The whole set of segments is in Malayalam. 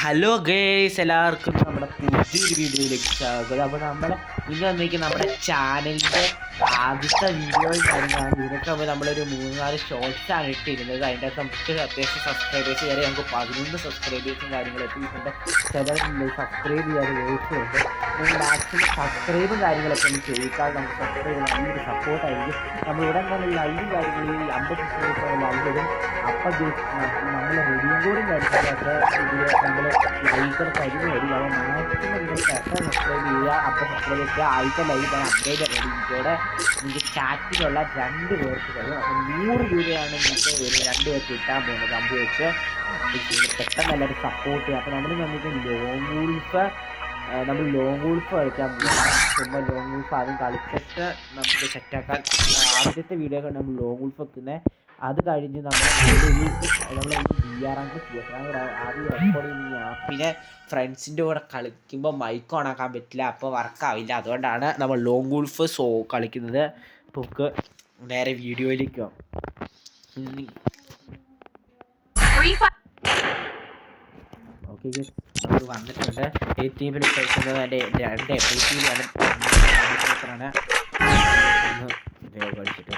ഹലോ ഗേയ്സ്, എല്ലാവർക്കും നമ്മുടെ പുതിയൊരു വീഡിയോയിലേക്ക് സ്വാഗതം. അപ്പോൾ നമ്മൾ ഇന്ന് വന്നിരിക്കുന്ന നമ്മുടെ ചാനലിൻ്റെ ആദ്യത്തെ വീഡിയോയും കാര്യങ്ങളാണ്. ഇതിനൊക്കെ അപ്പോൾ നമ്മളൊരു 3-4 ഷോർട്സാണ് ഇട്ടിരുന്നത്. അതിൻ്റെ ഒക്കെ നമുക്ക് അത്യാവശ്യം സബ്സ്ക്രൈബേഴ്സ് കയറി ഞങ്ങൾക്ക് 11 സബ്സ്ക്രൈബേഴ്സും കാര്യങ്ങളും എത്തിയിട്ടുണ്ട്. ചിലർ സബ്സ്ക്രൈബ് ചെയ്യാതെ വേസ്റ്റുണ്ട്. നിങ്ങൾ മാക്സിമം സബ്സ്ക്രൈബും കാര്യങ്ങളൊക്കെ ഒന്ന് ചെയ്യിക്കാതെ നമുക്ക് സബ്സ്ക്രൈബ് നല്ലൊരു സപ്പോർട്ടായിരിക്കും. നമ്മൾ ഉടൻ തന്നെ ലൈവും കാര്യങ്ങളും ഈ 50 സബ്സ്ക്രൈബേഴ്സ് ലൈവിലും അപ്പം നമ്മൾ റെഡിയും കൂടി കാര്യങ്ങളൊക്കെ ഇതിൽ നമ്മൾ ലൈക്കർ തരുന്ന വരും. അപ്പോൾ മാക്സിമം നിങ്ങൾ സബ്സ്ക്രൈബ് ചെയ്യുക. അപ്പോൾ സബ്സ്ക്രൈബ് ചെയ്യുക. ആദ്യത്തെ ലൈവ് അപ്ഡേറ്റ് റെഡിയോടെ നിങ്ങൾക്ക് ചാറ്റിലുള്ള 2 പേർക്ക് തരും. അപ്പോൾ 100 രൂപയാണ് നിങ്ങൾക്ക് ഒരു 2 പേർക്ക് കിട്ടാൻ പോകുന്നത്. കമ്പ് വെച്ച് പെട്ടെന്ന് എല്ലാവരും സപ്പോർട്ട് ചെയ്യുക. അപ്പോൾ നമ്മൾ നമുക്ക് ലോങ് വൂൾഫ് കളിക്കാൻ ചുമ്മാ ലോങ് വൂൾഫ് ആദ്യം കളിച്ചിട്ട് നമുക്ക് സെറ്റാക്കാൻ ആദ്യത്തെ വീഡിയോ ഒക്കെ നമ്മൾ ലോങ് വൂൾഫ് വെക്കുന്നത്. അത് കഴിഞ്ഞ് നമ്മൾ ആദ്യം റെക്കോർഡ് ചെയ്യുന്ന ഈ ആപ്പിനെ ഫ്രണ്ട്സിൻ്റെ കൂടെ കളിക്കുമ്പോൾ മൈക്ക് ഓൺ ആക്കാൻ പറ്റില്ല, അപ്പോൾ വർക്കാവില്ല. അതുകൊണ്ടാണ് നമ്മൾ ലോങ് വൂൾഫ് കളിക്കുന്നത്. അപ്പോൾ നമുക്ക് നേരെ വീഡിയോയിലേക്ക് പോകാം. ഓക്കെ, നമ്മൾ വന്നിട്ടുണ്ട്. ഈ ടീമിൽ കളിക്കുന്നത് എൻ്റെ 2 എബിലിറ്റിയിലാണ്. കളിച്ചിട്ട്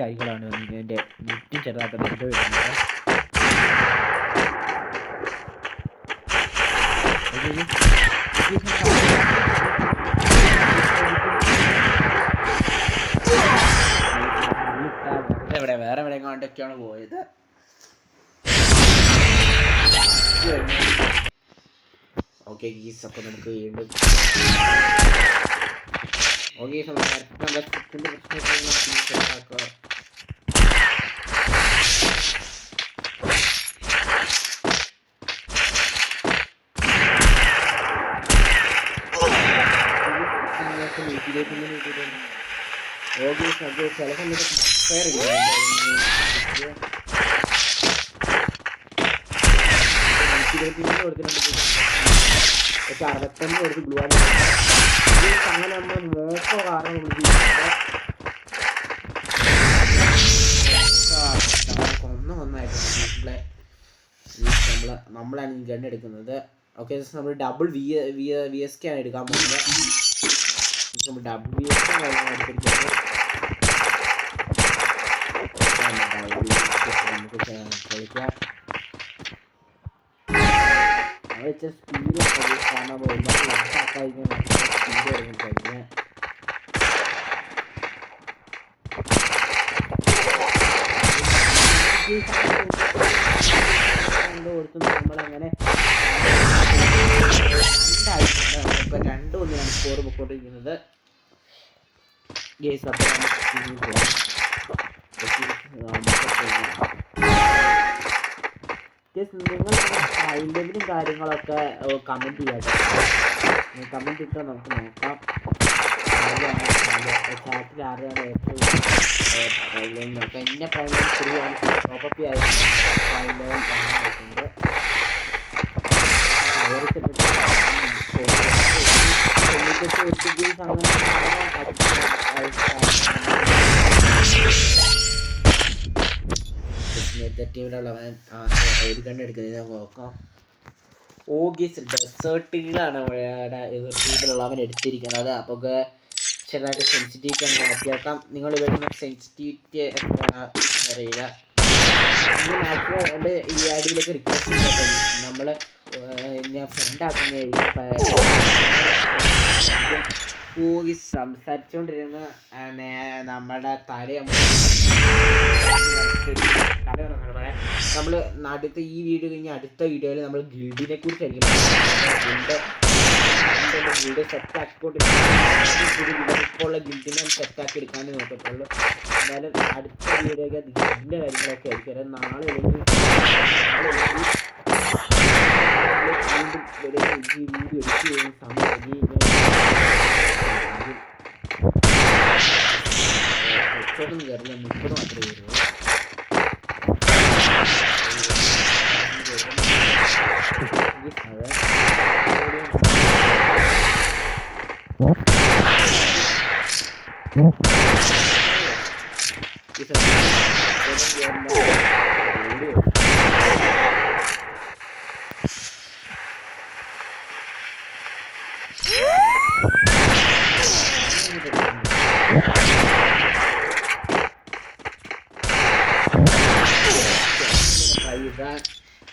കാര്യങ്ങളാണ് എൻ്റെ നെറ്റും ചെറുതായിട്ട് ബന്ധം വരുന്നത്. വേറെ എവിടെ കണ്ടൊക്കെയാണ് പോയത്. ഓക്കെ ഗീസ്, അപ്പോൾ നമുക്ക് വീണ്ടും ഓക്കെ നമ്മുടെ സെറ്റിൻ്റെ പ്രശ്നമാക്കുക. ഓക്കെ, അത് ചില സമയത്ത് കമ്പയർ കൊടുത്തിട്ടുണ്ട്. പക്ഷെ 65 കൊടുത്ത് ഗ്ലൂ ആണ്. അങ്ങനെ നമ്മൾ മോക്കോ കാരണം ഒന്നായിട്ട് നമ്മളാണ് ഈ ഗൺ എടുക്കുന്നത്. ഓക്കെ, നമ്മൾ ഡബിൾ വി എസ് കെ ആണ് എടുക്കാൻ പോകുന്നത്. നമ്മൾ ഡബിൾ വി എസ് കെ എടുത്തിരിക്കുന്നത്. കളിക്കാം വെച്ച സ്പീഡ് കാണാൻ പോകുമ്പോൾ സ്പീഡ് കഴിഞ്ഞാൽ കൊടുത്തു. നമ്മളങ്ങനെ 2 ആയിട്ടുണ്ട്. ഇപ്പോൾ 2-1 സ്കോർ പൊക്കോണ്ടിരിക്കുന്നത്. ഗെയ്സ്, അപ്പോൾ നിങ്ങൾ ഹൈലെവലും കാര്യങ്ങളൊക്കെ കമൻറ്റ് ചെയ്യാട്ടോ. കമൻറ്റ് ഇട്ടാൽ നമുക്ക് നോക്കാം. ചാറ്റിൽ ആരെയാണ് ഏറ്റവും പ്രൈം നോക്കാം. എന്നെ പ്രൈം 3 ആണ്. ടോപ്പപ്പ് ആയിട്ട് പ്രൈം ലെവൽ ആയിട്ടുണ്ട്. ടീമിലുള്ളവൻ ഏത് കണ്ട് എടുക്കുന്നത് നോക്കാം. ഓഗീസ് ഡെസേർട്ടിലാണ് ടീമിലുള്ളവൻ എടുത്തിരിക്കുന്നത്. അപ്പോൾ ചെറുതായിട്ട് സെൻസിറ്റിവിറ്റി അങ്ങ് മാറ്റിയേക്കാം. നിങ്ങൾ വരുന്ന സെൻസിറ്റിവിറ്റി അറിയില്ല. മാക്സിമം എൻ്റെ ഈ ഐഡിയിലേക്ക് റിക്വസ്റ്റ് ചെയ്തിട്ടുണ്ട്. നമ്മൾ ഞാൻ ഫ്രണ്ടാക്കുന്ന പോയി സംസാരിച്ചുകൊണ്ടിരുന്ന നമ്മുടെ നമ്മൾ അടുത്ത ഈ വീഡിയോ കഴിഞ്ഞ് അടുത്ത വീഡിയോയിൽ നമ്മൾ ഗിൽഡിനെ കുറിച്ചായിരിക്കും. ഗിൽഡ് സെറ്റാക്കിക്കൊണ്ടിരിക്കും. ഇപ്പോൾ ഉള്ള ഗിൽഡിനെ സെറ്റാക്കി എടുക്കാനേ നോക്കത്തുള്ളൂ. എന്നാലും അടുത്ത വീഡിയോയ്ക്ക് ഗിൽഡിൻ്റെ കാര്യങ്ങളൊക്കെ ആയിരിക്കും. നാളെ വീണ്ടും വീഡിയോ എഡിറ്റ് ചെയ്യുന്ന സമയം കയറില്ല. 30 മാത്രമേ വരുള്ളൂ.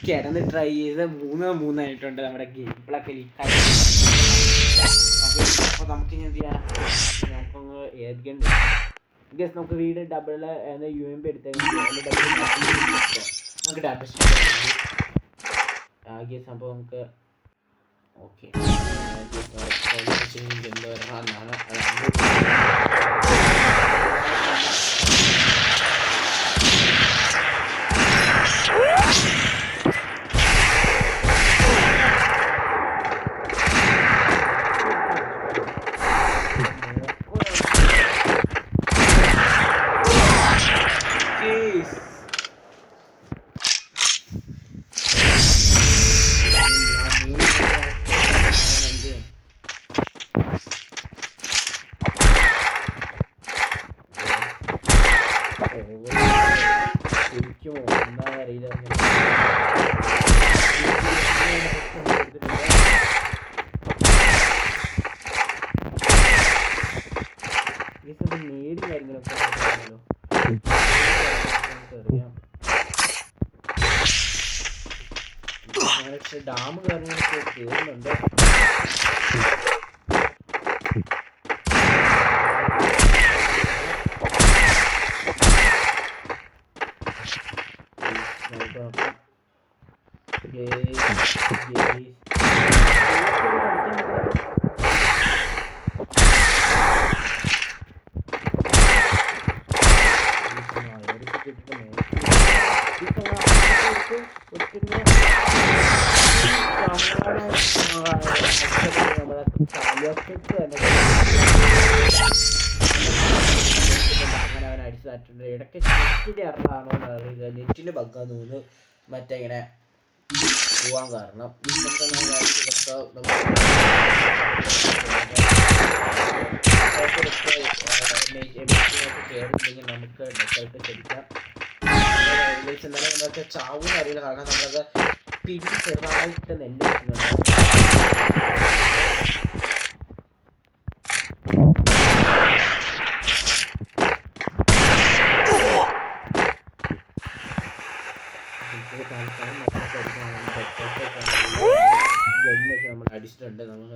കിടന്ന് ട്രൈ ചെയ്ത് 3-3 നമ്മുടെ ഗെയിം പ്ലൊക്കെ ലീക്കായി. അപ്പോൾ നമുക്ക് ഇനി എന്ത് ചെയ്യാം, നമുക്കൊന്ന് ഏൽക്കേണ്ടി ഗസ് നമുക്ക് വീട് ഡബിൾ UMP എടുത്തെങ്കിൽ നമുക്ക് ഡാറ്റ ഗസ്. അപ്പോൾ നമുക്ക് ഓക്കെ ശരിക്കും എന്താ അറിയില്ല. നേടി കാര്യങ്ങളൊക്കെ അറിയാം. ഡാം കാര്യങ്ങളൊക്കെ കേറുന്നുണ്ട്. അങ്ങനെ അവൻ അടിച്ചതായിട്ടുണ്ട്. ഇടയ്ക്ക് നെറ്റിൻ്റെ എററാണോ എന്ന് അറിയില്ല, നെറ്റിൻ്റെ ബഗ്ഗാന്ന് തോന്നുന്നു മറ്റേ ഇങ്ങനെ പോവാൻ കാരണം. കേറുന്നുണ്ടെങ്കിൽ നമുക്ക് ഡെക്കായിട്ട് ശരിക്കാം. എന്നാലും നമ്മളൊക്കെ ചാവും അറിയില്ല, കാരണം നമ്മളത് പിടി ചെറുതായിട്ട് നെല്ല് വെക്കുന്നുണ്ട്. നമ്മൾ അടിച്ചിട്ടുണ്ട്. നമുക്ക്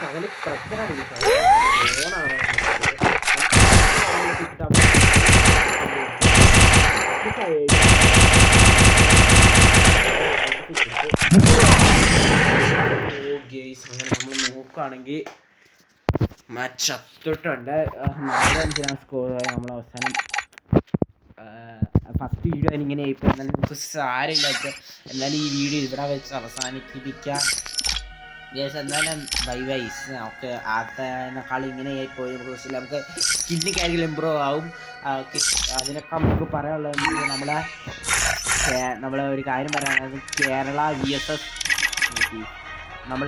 അങ്ങനെ പ്രശ്നമാണ്. ഓണാണ് അങ്ങനെ നമ്മൾ നോക്കുകയാണെങ്കിൽ മാച്ച് ചത്തിട്ടുണ്ട്. 4-5 സ്കോറായി നമ്മൾ അവസാനം. ഫസ്റ്റ് വീഡിയോ ഇങ്ങനെ ആയിപ്പോൾ എന്നാലും നമുക്ക് സാരമില്ല. എന്നാലും ഈ വീഡിയോ ഇവിടെ വെച്ച് അവസാനിപ്പിക്കാം. എന്നാലും ബൈ വൈസ് നമുക്ക് അതിനേക്കാൾ ഇങ്ങനെ ആയിപ്പോയി. നമുക്ക് സ്കില്ലിന് കാര്യങ്ങൾ ഇമ്പ്രൂവ് ആവും. അതിനൊക്കെ നമുക്ക് പറയാനുള്ളത് നമ്മളെ ഒരു കാര്യം പറയാനുള്ളത് കേരള VSS. നമ്മൾ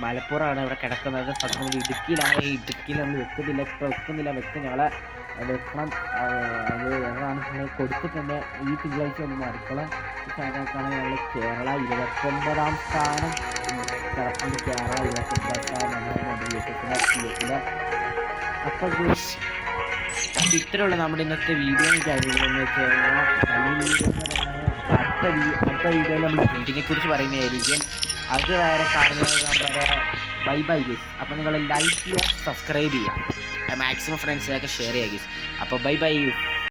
മലപ്പുറമാണ് ഇവിടെ കിടക്കുന്നത്. പക്ഷെ നമ്മൾ ഇടുക്കിയിലാണ്. ഇടുക്കിയിൽ നമ്മൾ വെക്കുന്നില്ല, ഇപ്പോൾ വെക്കും ഞങ്ങളെ വെക്കണം. അത് ഏതാണ് കൊടുത്തിട്ടുണ്ട്. ഈ തിങ്കളാഴ്ച ഒന്ന് മറിക്കണം. ചാനൽക്കാണ് നമ്മൾ കേരള 29ാം സ്ഥാനം കിടക്കുന്നത്. കേരള 29ാം സ്ഥാനം നമ്മുടെ. അപ്പോൾ ഇത്രയുള്ള നമ്മുടെ ഇന്നത്തെ വീഡിയോ കാര്യങ്ങളെന്ന് വെച്ച് കഴിഞ്ഞാൽ അടുത്ത വീഡിയോയിൽ നമ്മൾ ബിൽഡിങ്ങിനെ കുറിച്ച് പറയുന്നതായിരിക്കും. അത് വേറെ കാണുന്നത് നമ്മുടെ ബൈ ഗീസ്. അപ്പോൾ നിങ്ങൾ ലൈക്ക് ചെയ്യുക, സബ്സ്ക്രൈബ് ചെയ്യുക, മാക്സിമം ഫ്രണ്ട്സിനൊക്കെ ഷെയർ ചെയ്യുക ഗീസ്. അപ്പോൾ ബൈ.